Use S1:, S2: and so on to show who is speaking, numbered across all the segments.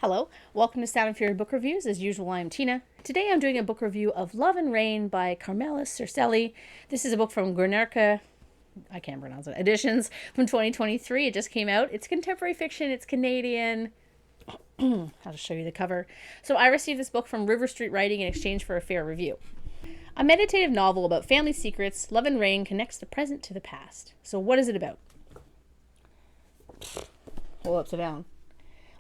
S1: Hello, welcome to Sound and Fury Book Reviews. As usual, I'm Tina. Today I'm doing a book review of Love and Rain by Carmela Cercelli. This is a book from Guernica, I can't pronounce it, editions from 2023. It just came out. It's contemporary fiction, it's Canadian. I'll just show you the cover. So I received this book from River Street Writing in exchange for a fair review. A meditative novel about family secrets, Love and Rain connects the present to the past. So what is it about? Hold upside down.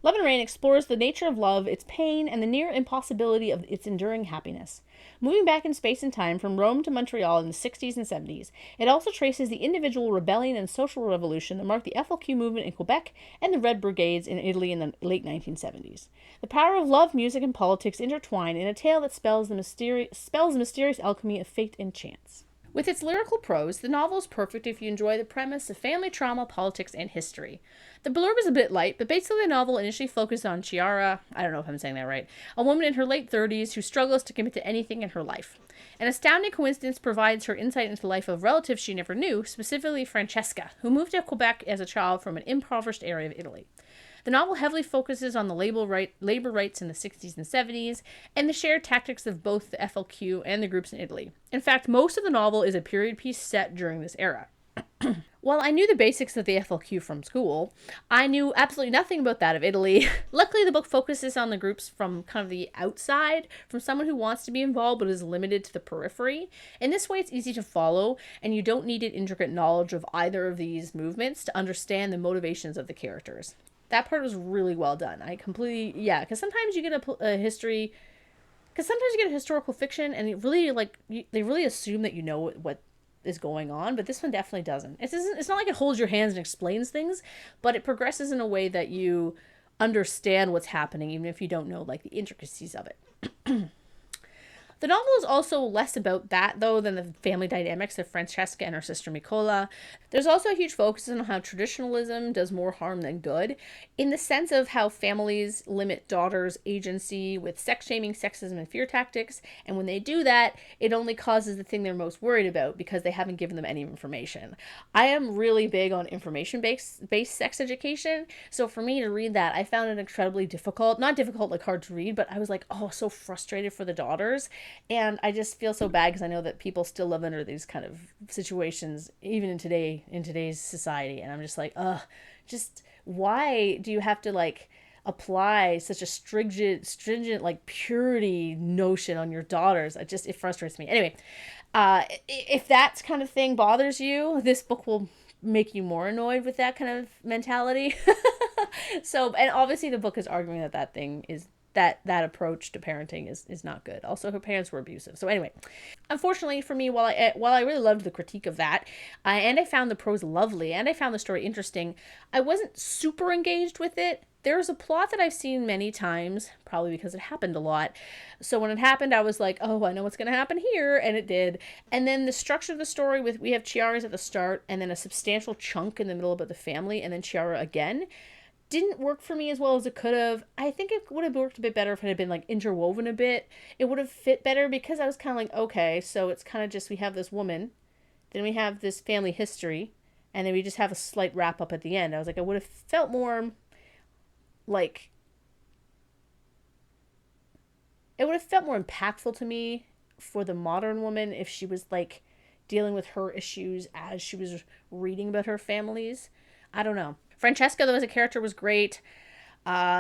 S1: Love and Rain explores the nature of love, its pain, and the near impossibility of its enduring happiness. Moving back in space and time from Rome to Montreal in the 60s and 70s, it also traces the individual rebellion and social revolution that marked the FLQ movement in Quebec and the Red Brigades in Italy in the late 1970s. The power of love, music, and politics intertwine in a tale that spells the mysterious alchemy of fate and chance. With its lyrical prose, the novel is perfect if you enjoy the premise of family trauma, politics, and history. The blurb is a bit light, but basically the novel initially focused on Chiara, I don't know if I'm saying that right, a woman in her late 30s who struggles to commit to anything in her life. An astounding coincidence provides her insight into the life of relatives she never knew, specifically Francesca, who moved to Quebec as a child from an impoverished area of Italy. The novel heavily focuses on the labor rights in the 60s and 70s, and the shared tactics of both the FLQ and the groups in Italy. In fact, most of the novel is a period piece set during this era. While I knew the basics of the FLQ from school, I knew absolutely nothing about that of Italy. Luckily, the book focuses on the groups from kind of the outside, from someone who wants to be involved but is limited to the periphery. In this way, it's easy to follow, and you don't need an intricate knowledge of either of these movements to understand the motivations of the characters. That part was really well done. I completely, yeah, because sometimes you get a history, because sometimes you get a historical fiction, and it really, they really assume that you know what is going on, but this one definitely doesn't. It's not like it holds your hands and explains things, but it progresses in a way that you understand what's happening, even if you don't know, like, the intricacies of it. The novel is also less about that, though, than the family dynamics of Francesca and her sister Nicola. There's also a huge focus on how traditionalism does more harm than good, in the sense of how families limit daughters' agency with sex-shaming, sexism, and fear tactics, and when they do that, it only causes the thing they're most worried about because they haven't given them any information. I am really big on information-based sex education, so for me to read that, I found it incredibly difficult. Not difficult, like hard to read, but I was like, oh, so frustrated for the daughters. And I just feel so bad because I know that people still live under these kind of situations, even in today's society. And I'm just like, just why do you have to like apply such a stringent like purity notion on your daughters? It frustrates me. Anyway, if that kind of thing bothers you, this book will make you more annoyed with that kind of mentality. So, and obviously the book is arguing that thing is that approach to parenting is not good. Also, her parents were abusive. So anyway, unfortunately for me, while I really loved the critique of that, and I found the prose lovely, and I found the story interesting, I wasn't super engaged with it. There's a plot that I've seen many times, probably because it happened a lot. So when it happened, I was like, oh, I know what's going to happen here, and it did. And then the structure of the story we have Chiara's at the start, and then a substantial chunk in the middle about the family, and then Chiara again, didn't work for me as well as it could have. I think it would have worked a bit better if it had been like interwoven a bit. It would have fit better because I was kind of like, okay, so it's kind of just we have this woman, then we have this family history, and then we just have a slight wrap up at the end. I was like, I would have felt more like it would have felt more impactful to me for the modern woman if she was like dealing with her issues as she was reading about her families. I don't know. Francesca, though, as a character, was great.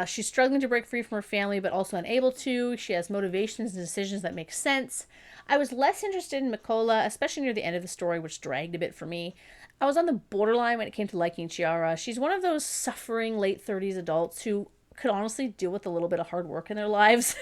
S1: She's struggling to break free from her family, but also unable to. She has motivations and decisions that make sense. I was less interested in Nicola, especially near the end of the story, which dragged a bit for me. I was on the borderline when it came to liking Chiara. She's one of those suffering late 30s adults who could honestly deal with a little bit of hard work in their lives.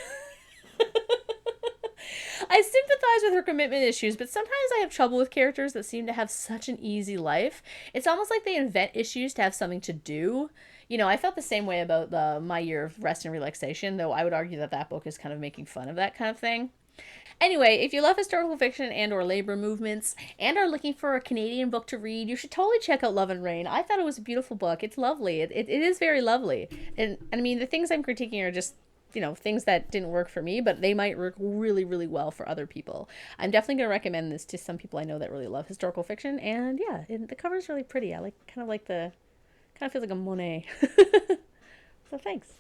S1: I sympathize with her commitment issues, but sometimes I have trouble with characters that seem to have such an easy life. It's almost like they invent issues to have something to do. You know, I felt the same way about My Year of Rest and Relaxation, though I would argue that book is kind of making fun of that kind of thing. Anyway, if you love historical fiction and or labor movements and are looking for a Canadian book to read, you should totally check out Love and Rain. I thought it was a beautiful book. It's lovely. It is very lovely. And I mean, the things I'm critiquing are just, you know, things that didn't work for me, but they might work really, really well for other people. I'm definitely going to recommend this to some people I know that really love historical fiction. And yeah, the cover's really pretty. I kind of feels like a Monet. So thanks.